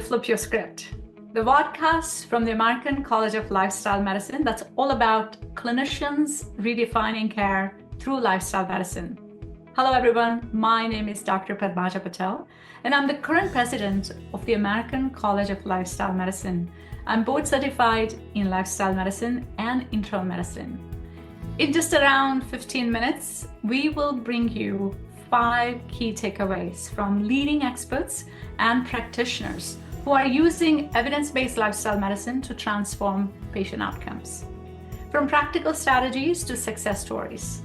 Flip Your Script, the vodcast from the American College of Lifestyle Medicine that's all about clinicians redefining care through lifestyle medicine. Hello, everyone. My name is Dr. Padmaja Patel, and I'm the current president of the American College of Lifestyle Medicine. I'm board certified in lifestyle medicine and internal medicine. In just around 15 minutes, we will bring you 5 key takeaways from leading experts and practitioners who are using evidence-based lifestyle medicine to transform patient outcomes. From practical strategies to success stories,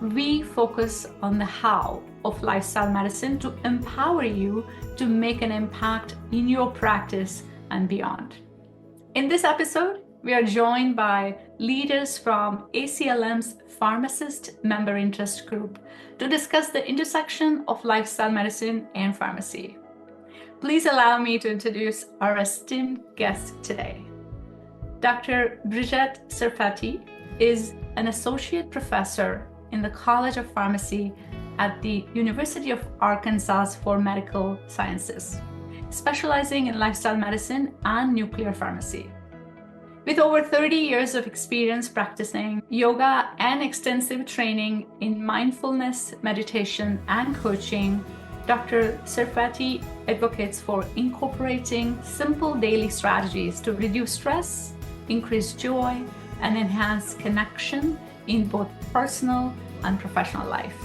we focus on the how of lifestyle medicine to empower you to make an impact in your practice and beyond. In this episode, we are joined by leaders from ACLM's Pharmacist member interest group to discuss the intersection of lifestyle medicine and pharmacy. Please allow me to introduce our esteemed guest today. Dr. Brigette Serfaty is an associate professor in the College of Pharmacy at the University of Arkansas for Medical Sciences, specializing in lifestyle medicine and nuclear pharmacy. With over 30 years of experience practicing yoga and extensive training in mindfulness, meditation, and coaching, Dr. Serfaty advocates for incorporating simple daily strategies to reduce stress, increase joy, and enhance connection in both personal and professional life.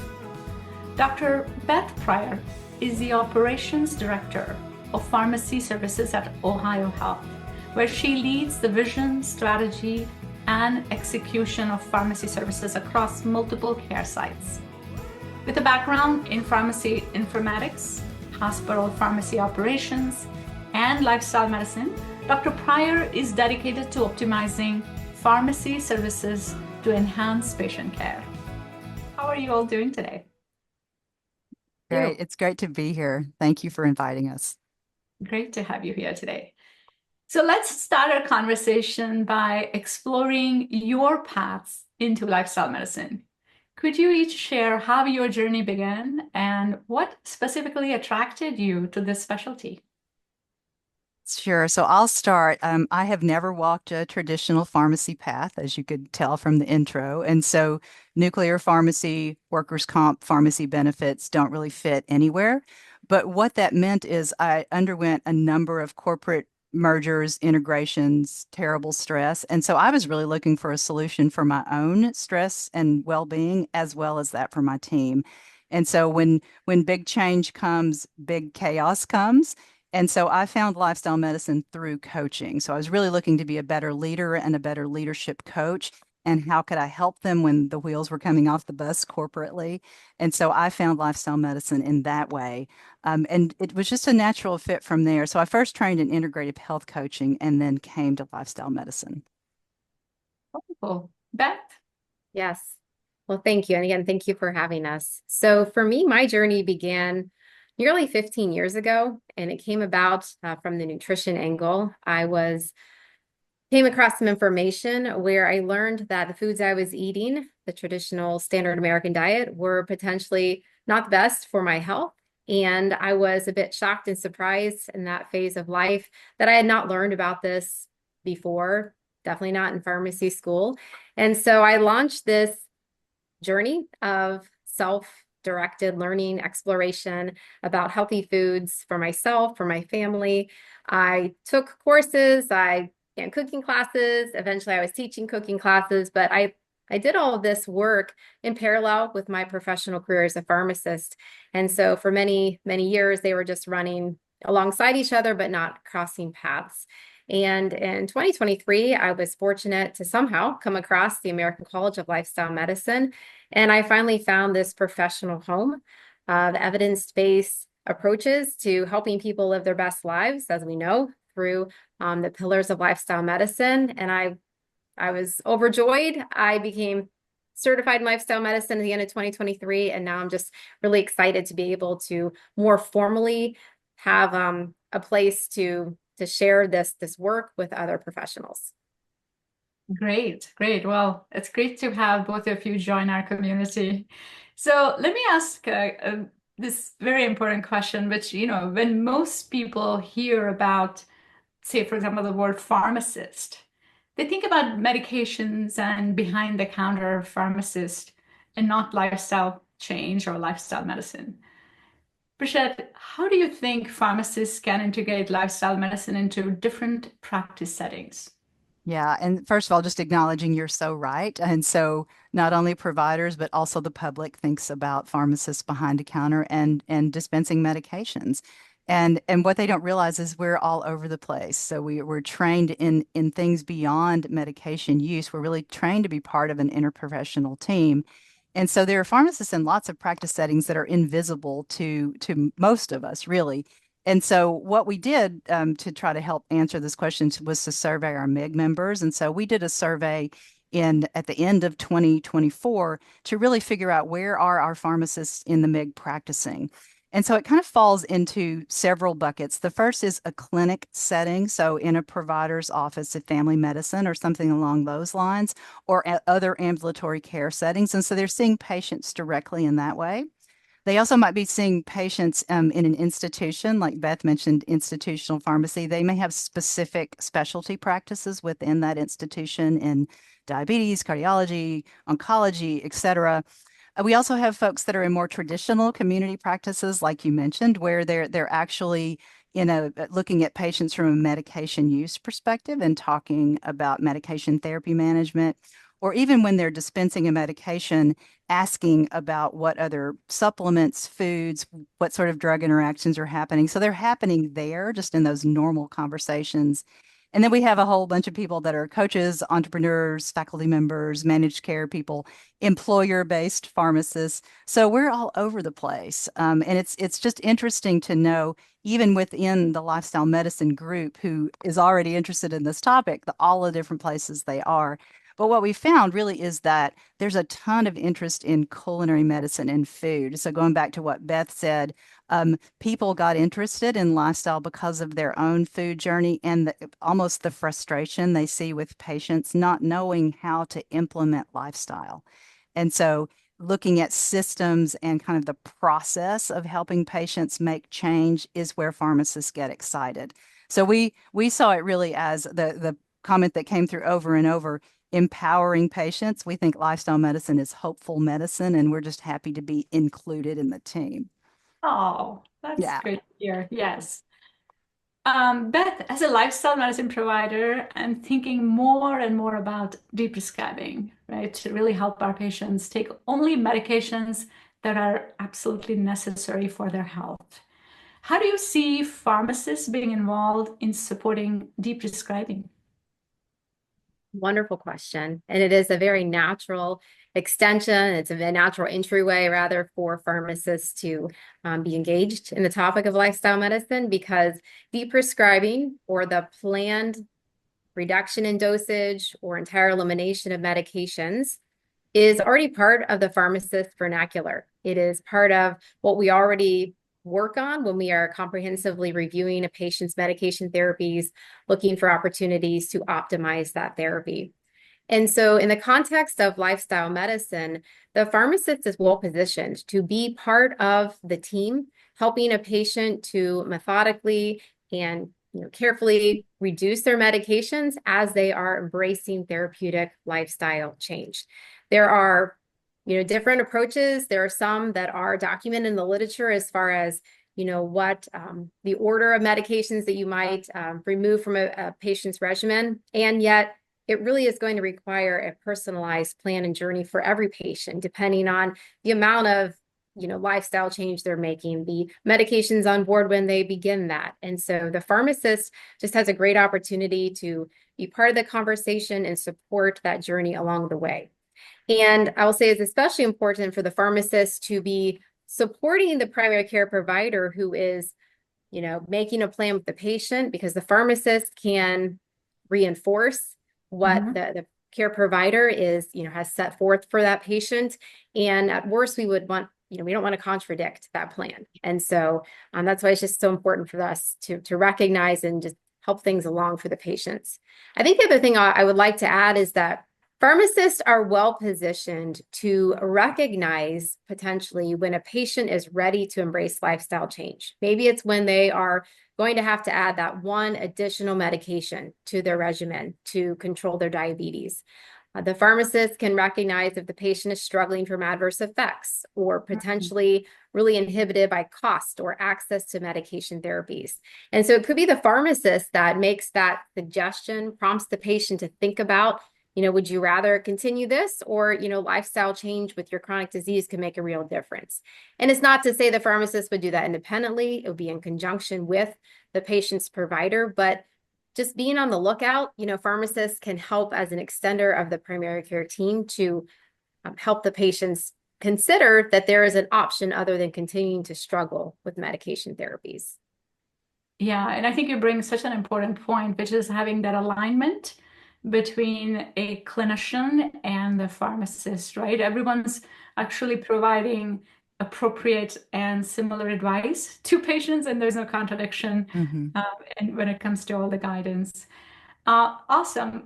Dr. Beth Prior is the Operations Director of Pharmacy Services at Ohio Health, where she leads the vision, strategy, and execution of pharmacy services across multiple care sites. With a background in pharmacy informatics, hospital pharmacy operations, and lifestyle medicine, Dr. Prior is dedicated to optimizing pharmacy services to enhance patient care. How are you all doing today? Great. It's great to be here. Thank you for inviting us. Great to have you here today. So let's start our conversation by exploring your paths into lifestyle medicine. Could you each share how your journey began and what specifically attracted you to this specialty? Sure. So I'll start. I have never walked a traditional pharmacy path, as you could tell from the intro. And so nuclear pharmacy, workers' comp pharmacy benefits don't really fit anywhere. But what that meant is I underwent a number of corporate mergers, integrations, terrible stress. And so I was really looking for a solution for my own stress and well-being, as well as that for my team. And so when big change comes, big chaos comes. And so I found lifestyle medicine through coaching. So I was really looking to be a better leader and a better leadership coach. And how could I help them when the wheels were coming off the bus corporately? And so I found lifestyle medicine in that way. And it was just a natural fit from there. So I first trained in integrative health coaching and then came to lifestyle medicine. Wonderful. Beth? Yes. Well, thank you. And again, thank you for having us. So for me, my journey began nearly 15 years ago, and it came about from the nutrition angle. Came across some information where I learned that the foods I was eating, the traditional standard American diet, were potentially not the best for my health. And I was a bit shocked and surprised in that phase of life that I had not learned about this before, definitely not in pharmacy school. And so I launched this journey of self-directed learning, exploration about healthy foods for myself, for my family. I took courses, cooking classes. Eventually I was teaching cooking classes, but I did all of this work in parallel with my professional career as a pharmacist. And so for many, many years, they were just running alongside each other, but not crossing paths. And in 2023, I was fortunate to somehow come across the American College of Lifestyle Medicine. And I finally found this professional home of evidence-based approaches to helping people live their best lives, as we know, through the pillars of lifestyle medicine. And I was overjoyed. I became certified in lifestyle medicine at the end of 2023. And now I'm just really excited to be able to more formally have a place to share this work with other professionals. Great. Well, it's great to have both of you join our community. So let me ask this very important question, which, when most people hear about, say, for example, the word pharmacist, they think about medications and behind the counter pharmacist and not lifestyle change or lifestyle medicine. Brigette, how do you think pharmacists can integrate lifestyle medicine into different practice settings? Yeah, and first of all, just acknowledging you're so right. And so not only providers, but also the public thinks about pharmacists behind the counter and dispensing medications. And what they don't realize is we're all over the place. So we're trained in things beyond medication use. We're really trained to be part of an interprofessional team. And so there are pharmacists in lots of practice settings that are invisible to most of us, really. And so what we did to try to help answer this question was to survey our MIG members. And so we did a survey at the end of 2024 to really figure out where are our pharmacists in the MIG practicing. And so it kind of falls into several buckets. The first is a clinic setting, so in a provider's office of family medicine or something along those lines, or other ambulatory care settings. And so they're seeing patients directly in that way. They also might be seeing patients in an institution, like Beth mentioned, institutional pharmacy. They may have specific specialty practices within that institution in diabetes, cardiology, oncology, et cetera. We also have folks that are in more traditional community practices, like you mentioned, where they're actually looking at patients from a medication use perspective and talking about medication therapy management, or even when they're dispensing a medication, asking about what other supplements, foods, what sort of drug interactions are happening. So they're happening there, just in those normal conversations. And then we have a whole bunch of people that are coaches, entrepreneurs, faculty members, managed care people, employer-based pharmacists. So we're all over the place. And it's just interesting to know, even within the lifestyle medicine group who is already interested in this topic, all the different places they are. But what we found really is that there's a ton of interest in culinary medicine and food. So going back to what Beth said, people got interested in lifestyle because of their own food journey and almost the frustration they see with patients not knowing how to implement lifestyle. And so looking at systems and kind of the process of helping patients make change is where pharmacists get excited. So we saw it really as the comment that came through over and over: empowering patients. We think lifestyle medicine is hopeful medicine, and we're just happy to be included in the team. Oh, that's Yeah. great to hear. Yes. Beth, as a lifestyle medicine provider, I'm thinking more and more about deprescribing, right? To really help our patients take only medications that are absolutely necessary for their health. How do you see pharmacists being involved in supporting deprescribing? Wonderful question. And it is a very natural extension. It's a natural entryway, rather, for pharmacists to be engaged in the topic of lifestyle medicine, because deprescribing, or the planned reduction in dosage or entire elimination of medications, is already part of the pharmacist vernacular. It is part of what we already work on when we are comprehensively reviewing a patient's medication therapies, looking for opportunities to optimize that therapy. And so in the context of lifestyle medicine, the pharmacist is well positioned to be part of the team, helping a patient to methodically and carefully reduce their medications as they are embracing therapeutic lifestyle change. There are different approaches. There are some that are documented in the literature as far as, what the order of medications that you might remove from a patient's regimen. And yet it really is going to require a personalized plan and journey for every patient, depending on the amount of, lifestyle change they're making, the medications on board when they begin that. And so the pharmacist just has a great opportunity to be part of the conversation and support that journey along the way. And I will say it's especially important for the pharmacist to be supporting the primary care provider who is, making a plan with the patient, because the pharmacist can reinforce what the care provider is, has set forth for that patient. And at worst, we don't want to contradict that plan. And so that's why it's just so important for us to recognize and just help things along for the patients. I think the other thing I would like to add is that Pharmacists are well positioned to recognize potentially when a patient is ready to embrace lifestyle change. Maybe it's when they are going to have to add that one additional medication to their regimen to control their diabetes. The pharmacist can recognize if the patient is struggling from adverse effects or potentially really inhibited by cost or access to medication therapies. And so it could be the pharmacist that makes that suggestion, prompts the patient to think about, would you rather continue this, or, lifestyle change with your chronic disease can make a real difference. And it's not to say the pharmacist would do that independently. It would be in conjunction with the patient's provider, but just being on the lookout, pharmacists can help as an extender of the primary care team to help the patients consider that there is an option other than continuing to struggle with medication therapies. Yeah, and I think you bring such an important point, which is having that alignment between a clinician and the pharmacist, right? Everyone's actually providing appropriate and similar advice to patients, and there's no contradiction and when it comes to all the guidance. Awesome.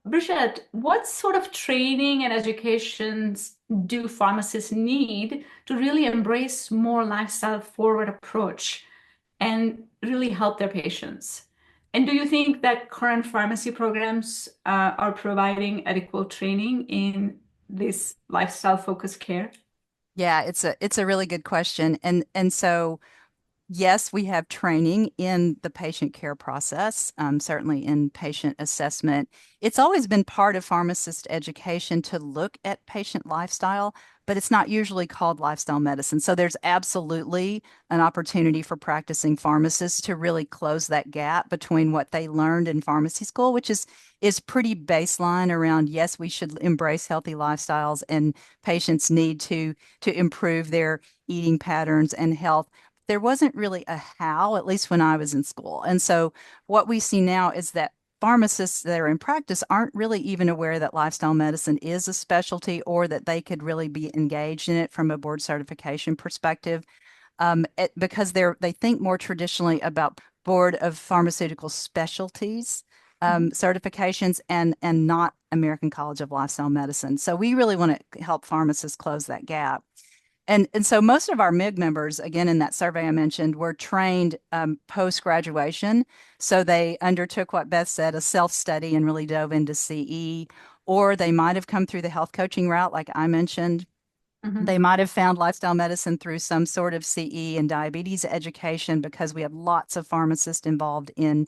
Brigette, what sort of training and educations do pharmacists need to really embrace more lifestyle forward approach and really help their patients? And do you think that current pharmacy programs are providing adequate training in this lifestyle focused care? Yeah, it's a really good question. And so yes, we have training in the patient care process, certainly in patient assessment. It's always been part of pharmacist education to look at patient lifestyle, but it's not usually called lifestyle medicine. So there's absolutely an opportunity for practicing pharmacists to really close that gap between what they learned in pharmacy school, which is pretty baseline around, yes, we should embrace healthy lifestyles and patients need to improve their eating patterns and health. There wasn't really a how, at least when I was in school. And so what we see now is that pharmacists that are in practice aren't really even aware that lifestyle medicine is a specialty or that they could really be engaged in it from a board certification perspective, because they think more traditionally about Board of Pharmaceutical Specialties certifications and not American College of Lifestyle Medicine. So we really want to help pharmacists close that gap. And so most of our MIG members, again, in that survey I mentioned, were trained post-graduation. So they undertook what Beth said, a self-study, and really dove into CE, or they might have come through the health coaching route, like I mentioned. They might have found lifestyle medicine through some sort of CE and diabetes education, because we have lots of pharmacists involved in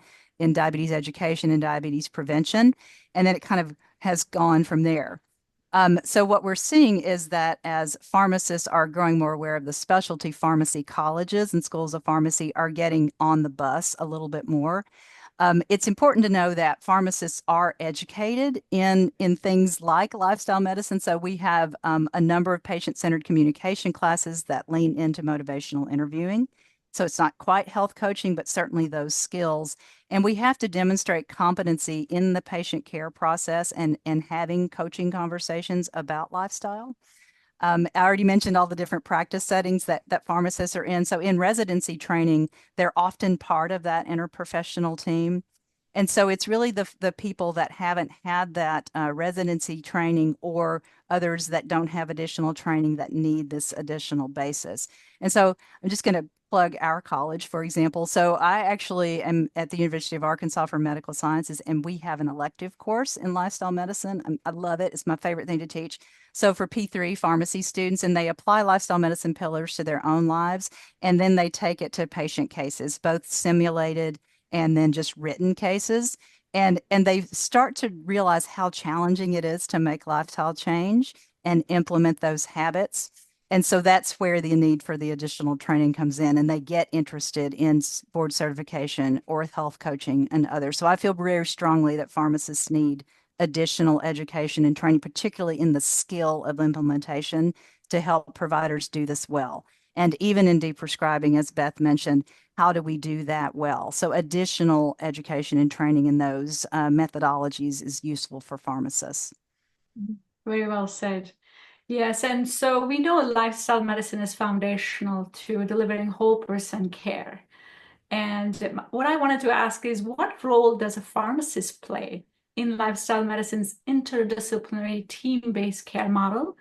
diabetes education and diabetes prevention. And then it kind of has gone from there. So what we're seeing is that as pharmacists are growing more aware of the specialty pharmacy, colleges and schools of pharmacy are getting on the bus a little bit more. It's important to know that pharmacists are educated in things like lifestyle medicine. So we have a number of patient-centered communication classes that lean into motivational interviewing. So it's not quite health coaching, but certainly those skills. And we have to demonstrate competency in the patient care process and having coaching conversations about lifestyle. I already mentioned all the different practice settings that pharmacists are in. So in residency training, they're often part of that interprofessional team. And so it's really the people that haven't had that residency training or others that don't have additional training that need this additional basis. And so I'm just going to plug our college, for example. So I actually am at the University of Arkansas for Medical Sciences, and we have an elective course in lifestyle medicine. I love it. It's my favorite thing to teach. So for P3 pharmacy students, and they apply lifestyle medicine pillars to their own lives, and then they take it to patient cases, both simulated and then just written cases. And they start to realize how challenging it is to make lifestyle change and implement those habits. And so that's where the need for the additional training comes in, and they get interested in board certification or health coaching and others. So I feel very strongly that pharmacists need additional education and training, particularly in the skill of implementation, to help providers do this well. And even in Deprescribing, as Beth mentioned, how do we do that well? So additional education and training in those methodologies is useful for pharmacists. Very well said. Yes, and so we know lifestyle medicine is foundational to delivering whole person care. And what I wanted to ask is, what role does a pharmacist play in lifestyle medicine's interdisciplinary team-based care model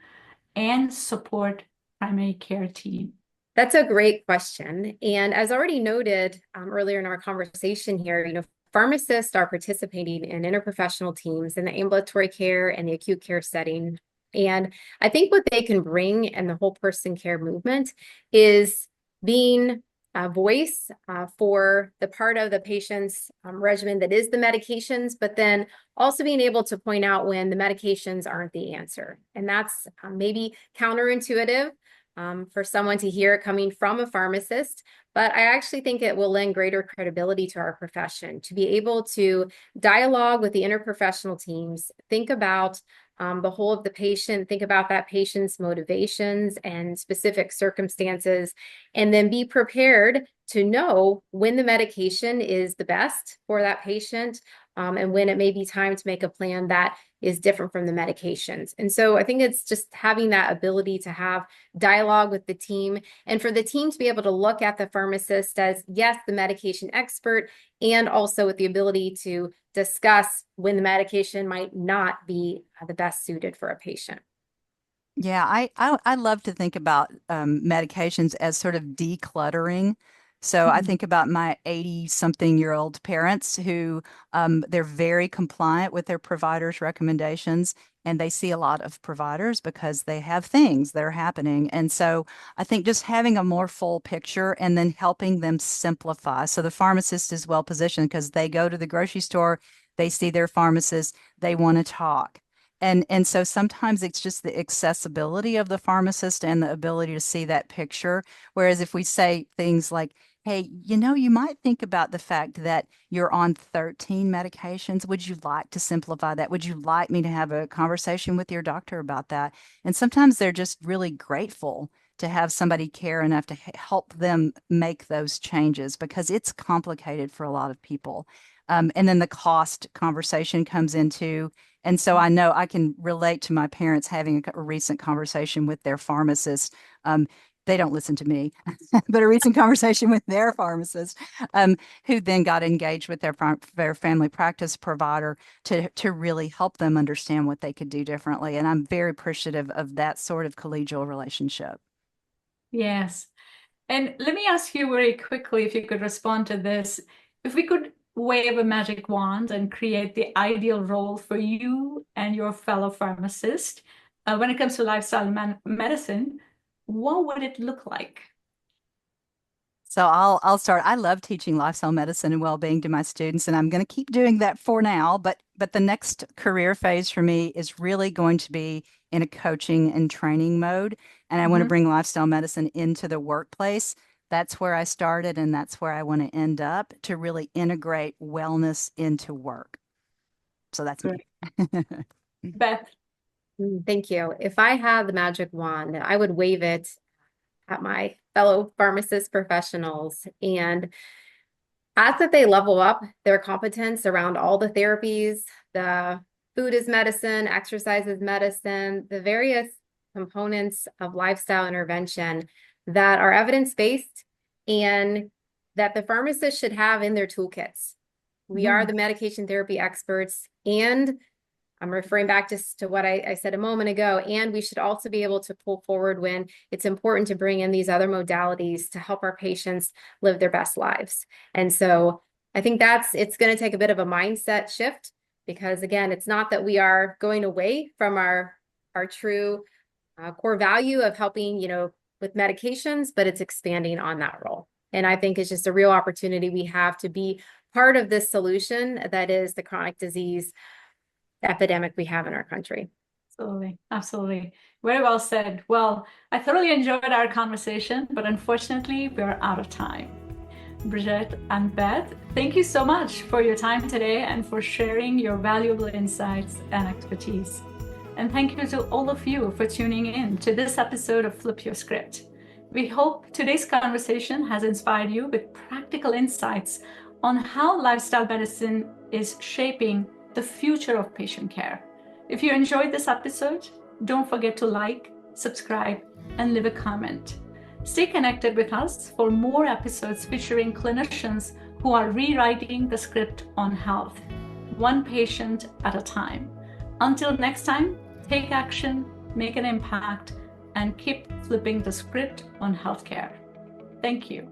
and support primary care team? That's a great question. And as already noted earlier in our conversation here, pharmacists are participating in interprofessional teams in the ambulatory care and the acute care setting. And I think what they can bring in the whole person care movement is being a voice for the part of the patient's regimen that is the medications, but then also being able to point out when the medications aren't the answer. And that's maybe counterintuitive for someone to hear it coming from a pharmacist, but I actually think it will lend greater credibility to our profession to be able to dialogue with the interprofessional teams, think about the whole of the patient, think about that patient's motivations and specific circumstances, and then be prepared to know when the medication is the best for that patient and when it may be time to make a plan that is different from the medications. And so I think it's just having that ability to have dialogue with the team and for the team to be able to look at the pharmacist as, yes, the medication expert, and also with the ability to discuss when the medication might not be the best suited for a patient. Yeah, I love to think about medications as sort of decluttering. So I think about my 80-something-year-old parents who they're very compliant with their providers' recommendations, and they see a lot of providers because they have things that are happening. And so I think just having a more full picture and then helping them simplify. So the pharmacist is well positioned because they go to the grocery store, they see their pharmacist, they want to talk. And so sometimes it's just the accessibility of the pharmacist and the ability to see that picture. Whereas if we say things like, hey, you might think about the fact that you're on 13 medications. Would you like to simplify that? Would you like me to have a conversation with your doctor about that? And sometimes they're just really grateful to have somebody care enough to help them make those changes because it's complicated for a lot of people. And then the cost conversation comes into. And so I know I can relate to my parents having a recent conversation with their pharmacist. They don't listen to me, but a recent conversation with their pharmacist, who then got engaged with their family practice provider to really help them understand what they could do differently. And I'm very appreciative of that sort of collegial relationship. Yes. And let me ask you very quickly if you could respond to this. If we could wave a magic wand and create the ideal role for you and your fellow pharmacist when it comes to lifestyle medicine, what would it look like? So I'll start. I love teaching lifestyle medicine and well-being to my students, and I'm going to keep doing that for now. But the next career phase for me is really going to be in a coaching and training mode, and I want to bring lifestyle medicine into the workplace. That's where I started, and that's where I want to end up to really integrate wellness into work. So that's me. Beth. Thank you. If I had the magic wand, I would wave it at my fellow pharmacist professionals and ask that they level up their competence around all the therapies, the food is medicine, exercise is medicine, the various components of lifestyle intervention that are evidence-based and that the pharmacist should have in their toolkits. We are the medication therapy experts, and I'm referring back just to what I said a moment ago, and we should also be able to pull forward when it's important to bring in these other modalities to help our patients live their best lives. And so I think it's going to take a bit of a mindset shift because, again, it's not that we are going away from our true core value of helping, with medications, but it's expanding on that role. And I think it's just a real opportunity we have to be part of this solution that is the chronic disease epidemic we have in our country. Absolutely. Absolutely. Very well said. Well, I thoroughly enjoyed our conversation, but unfortunately, we're out of time. Brigette and Beth, thank you so much for your time today and for sharing your valuable insights and expertise. And thank you to all of you for tuning in to this episode of Flip Your Script. We hope today's conversation has inspired you with practical insights on how lifestyle medicine is shaping the future of patient care. If you enjoyed this episode, don't forget to like, subscribe, and leave a comment. Stay connected with us for more episodes featuring clinicians who are rewriting the script on health. one patient at a time. Until next time, take action, make an impact, and keep flipping the script on healthcare. Thank you.